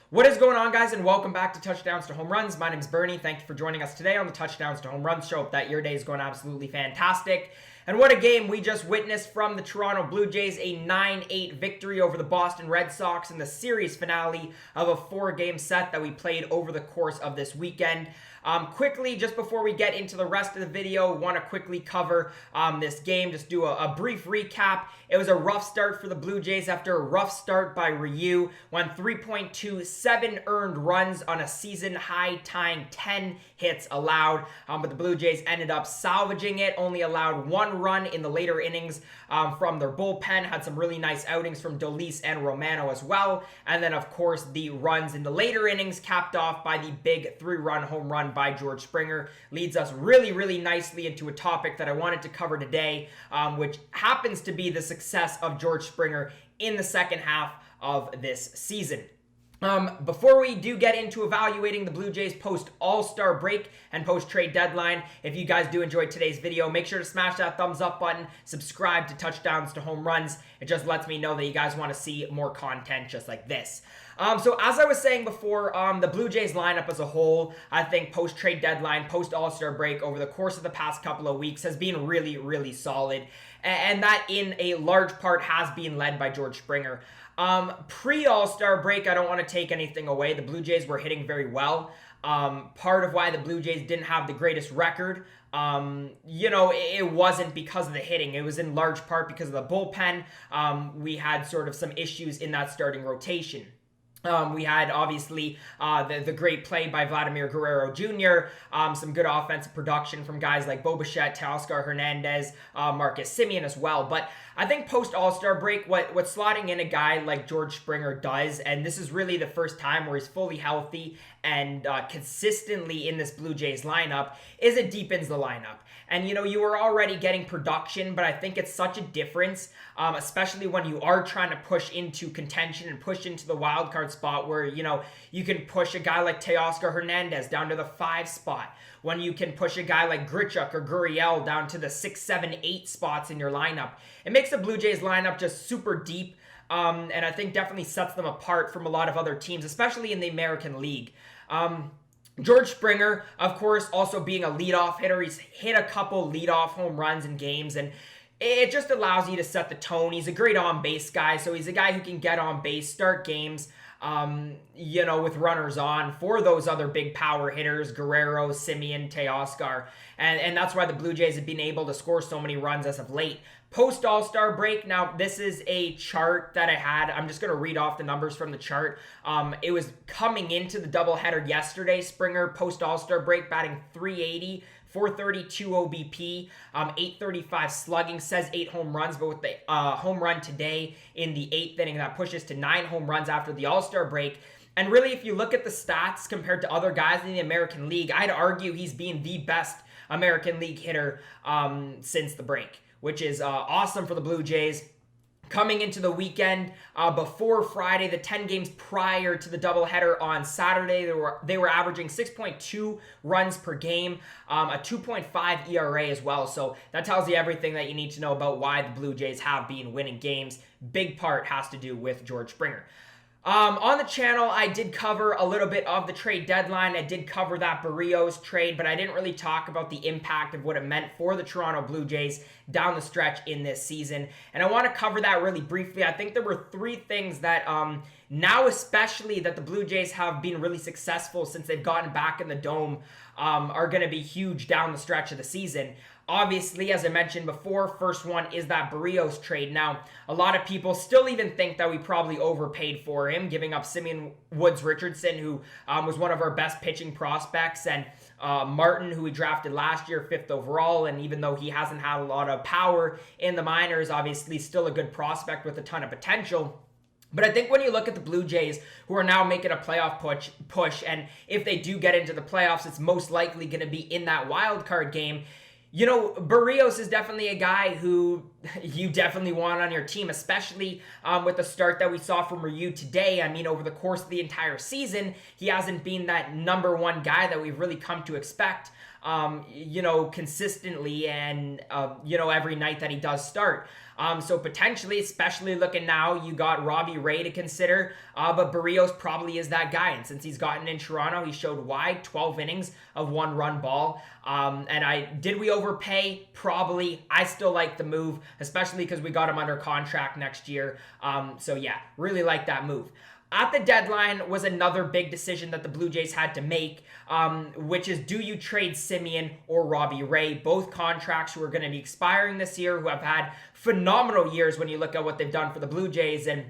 What is going on, guys, and welcome back to Touchdowns to Home Runs. My name is Bernie. Thank you for joining us today on the Touchdowns to Home Runs show. Hope that your day is going absolutely fantastic. And what a game we just witnessed from the Toronto Blue Jays, a 9-8 victory over the Boston Red Sox in the series finale of a 4-game set that we played over the course of this weekend. Quickly, just before we get into the rest of the video, want to quickly cover this game, just do a brief recap. It was a rough start for the Blue Jays after a rough start by Ryu. Won 3.27 earned runs on a season-high tying 10 hits allowed, but the Blue Jays ended up salvaging it, only allowed 1 run in the later innings from their bullpen, had some really nice outings from Dolis and Romano as well, and then of course the runs in the later innings capped off by the big 3-run home run by George Springer. Leads us really nicely into a topic that I wanted to cover today, which happens to be the success of George Springer in the second half of this season. Before we do get into evaluating the Blue Jays post All-Star break and post trade deadline, if you guys do enjoy today's video, make sure to smash that thumbs up button, subscribe to Touchdowns to Home Runs. It just lets me know that you guys want to see more content just like this. So as I was saying before, the Blue Jays lineup as a whole, I think post-trade deadline, post-All-Star break over the course of the past couple of weeks has been really solid. And that in a large part has been led by George Springer. Pre-All-Star break, I don't want to take anything away. The Blue Jays were hitting very well. Part of why the Blue Jays didn't have the greatest record, it wasn't because of the hitting. It was in large part because of the bullpen. We had sort of some issues in that starting rotation. We had, obviously, the great play by Vladimir Guerrero Jr., some good offensive production from guys like Bo Bichette, Teoscar Hernandez, Marcus Semien as well. But I think post-All-Star break, what slotting in a guy like George Springer does, and this is really the first time where he's fully healthy and consistently in this Blue Jays lineup, is it deepens the lineup. And, you were already getting production, but I think it's such a difference, especially when you are trying to push into contention and push into the wild card spot where, you can push a guy like Teoscar Hernandez down to the 5 spot, when you can push a guy like Grichuk or Gurriel down to the 6, 7, 8 spots in your lineup. It makes the Blue Jays lineup just super deep, and I think definitely sets them apart from a lot of other teams, especially in the American League. George Springer, of course, also being a leadoff hitter. He's hit a couple leadoff home runs in games, and it just allows you to set the tone. He's a great on-base guy, so he's a guy who can get on base, start games, with runners on for those other big power hitters, Guerrero, Semien, Teoscar, and that's why the Blue Jays have been able to score so many runs as of late. Post All-Star break, now this is a chart that I had. I'm just going to read off the numbers from the chart. It was coming into the doubleheader yesterday. Springer post All-Star break batting .380, 432 OBP, 835 slugging, says 8 home runs, but with the home run today in the 8th inning, that pushes to 9 home runs after the All-Star break. And really, if you look at the stats compared to other guys in the American League, I'd argue he's been the best American League hitter since the break, which is awesome for the Blue Jays. Coming into the weekend, before Friday, the 10 games prior to the doubleheader on Saturday, they were averaging 6.2 runs per game, a 2.5 ERA as well. So that tells you everything that you need to know about why the Blue Jays have been winning games. Big part has to do with George Springer. On the channel, I did cover a little bit of the trade deadline. I did cover that Berrios trade, but I didn't really talk about the impact of what it meant for the Toronto Blue Jays down the stretch in this season. And I want to cover that really briefly. I think there were 3 things that now especially that the Blue Jays have been really successful since they've gotten back in the Dome are going to be huge down the stretch of the season. Obviously, as I mentioned before, first one is that Berrios trade. Now, a lot of people still even think that we probably overpaid for him, giving up Simeon Woods Richardson, who was one of our best pitching prospects, and Martin, who we drafted last year, 5th overall, and even though he hasn't had a lot of power in the minors, obviously still a good prospect with a ton of potential. But I think when you look at the Blue Jays, who are now making a playoff push, and if they do get into the playoffs, it's most likely going to be in that wild card game. Berrios is definitely a guy who you definitely want on your team, especially with the start that we saw from Ryu today. I mean, over the course of the entire season, he hasn't been that number one guy that we've really come to expect, consistently and, every night that he does start. So potentially, especially looking now, you got Robbie Ray to consider, but Berrios probably is that guy. And since he's gotten in Toronto, he showed why 12 innings of 1-run ball. Did we overpay? Probably. I still like the move, especially because we got him under contract next year. So yeah, really like that move. At the deadline was another big decision that the Blue Jays had to make, which is, do you trade Semien or Robbie Ray? Both contracts who are going to be expiring this year, who have had phenomenal years when you look at what they've done for the Blue Jays, and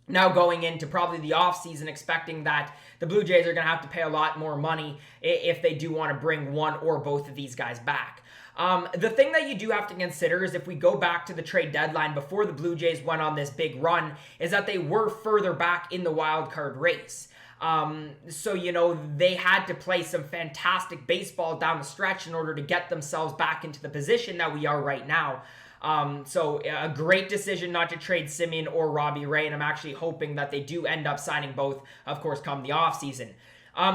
now going into probably the offseason expecting that the Blue Jays are going to have to pay a lot more money if they do want to bring one or both of these guys back. The thing that you do have to consider is, if we go back to the trade deadline before the Blue Jays went on this big run, is that they were further back in the wild card race. They had to play some fantastic baseball down the stretch in order to get themselves back into the position that we are right now. So a great decision not to trade Semien or Robbie Ray, and I'm actually hoping that they do end up signing both, of course, come the offseason.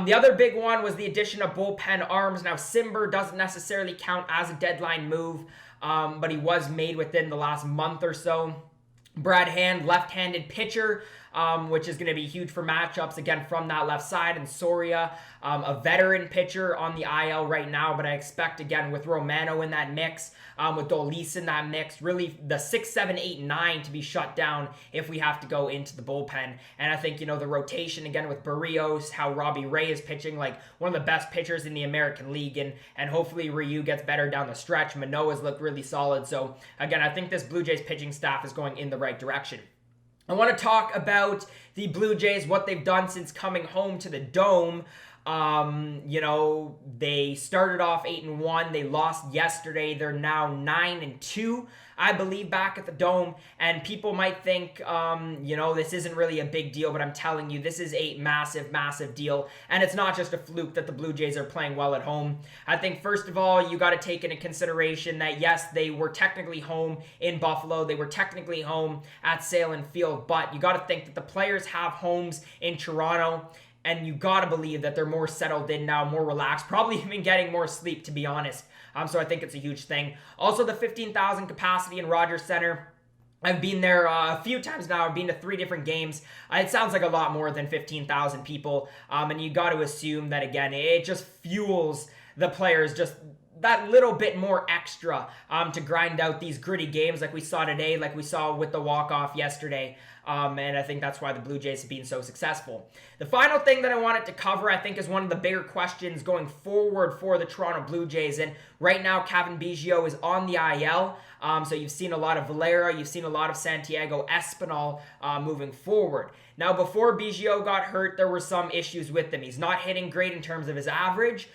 The other big one was the addition of bullpen arms. Now, Simber doesn't necessarily count as a deadline move, but he was made within the last month or so. Brad Hand, left-handed pitcher, which is going to be huge for matchups, again, from that left side. And Soria, a veteran pitcher on the IL right now, but I expect, again, with Romano in that mix, with Dolis in that mix, really the 6, 7, 8, 9 to be shut down if we have to go into the bullpen. And I think, the rotation, again, with Berrios, how Robbie Ray is pitching like one of the best pitchers in the American League, and hopefully Ryu gets better down the stretch. Manoah's looked really solid. So, again, I think this Blue Jays pitching staff is going in the right direction. I want to talk about the Blue Jays, what they've done since coming home to the Dome. They started off 8-1. They lost yesterday. They're now 9-2, I believe, back at the Dome. And people might think, this isn't really a big deal, but I'm telling you, this is a massive, massive deal. And it's not just a fluke that the Blue Jays are playing well at home. I think, first of all, you got to take into consideration that, yes, they were technically home in Buffalo. They were technically home at Salem Field. But you got to think that the players have homes in Toronto. And you got to believe that they're more settled in now, more relaxed, probably even getting more sleep, to be honest. So I think it's a huge thing. Also, the 15,000 capacity in Rogers Center. I've been there a few times now. I've been to 3 different games. It sounds like a lot more than 15,000 people. And you got to assume that, again, it just fuels the players just that little bit more extra to grind out these gritty games like we saw today, like we saw with the walk-off yesterday. And I think that's why the Blue Jays have been so successful. The final thing that I wanted to cover, I think, is one of the bigger questions going forward for the Toronto Blue Jays. And right now, Cavan Biggio is on the IL. So you've seen a lot of Valera, you've seen a lot of Santiago, Espinal moving forward. Now, before Biggio got hurt, there were some issues with him. He's not hitting great in terms of his average.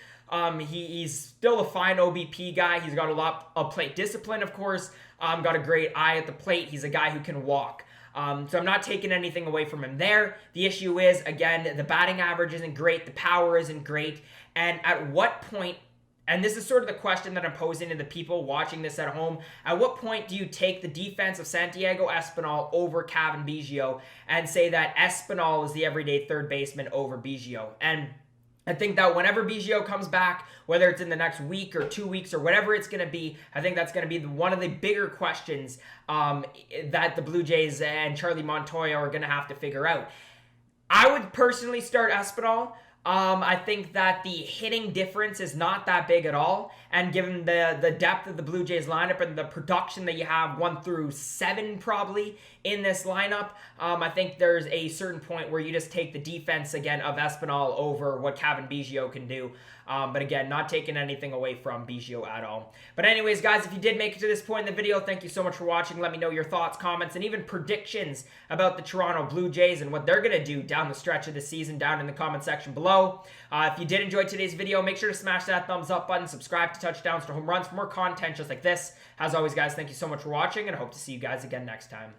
He's still a fine OBP guy. He's got a lot of plate discipline, of course. Got a great eye at the plate. He's a guy who can walk. So I'm not taking anything away from him there. The issue is, again, the batting average isn't great. The power isn't great. And at what point, and this is sort of the question that I'm posing to the people watching this at home, at what point do you take the defense of Santiago Espinal over Cavan Biggio and say that Espinal is the everyday third baseman over Biggio? And I think that whenever Biggio comes back, whether it's in the next week or 2 weeks or whatever it's going to be, I think that's going to be one of the bigger questions that the Blue Jays and Charlie Montoya are going to have to figure out. I would personally start Espinal. I think that the hitting difference is not that big at all. And given the depth of the Blue Jays lineup and the production that you have 1 through 7 probably in this lineup, I think there's a certain point where you just take the defense again of Espinal over what Cavan Biggio can do. But again, not taking anything away from Biggio at all. But anyways, guys, if you did make it to this point in the video, thank you so much for watching. Let me know your thoughts, comments, and even predictions about the Toronto Blue Jays and what they're going to do down the stretch of the season down in the comment section below. If you did enjoy today's video, make sure to smash that thumbs up button, subscribe to Touchdowns to Home Runs for more content just like this. As always, guys, thank you so much for watching, and I hope to see you guys again next time.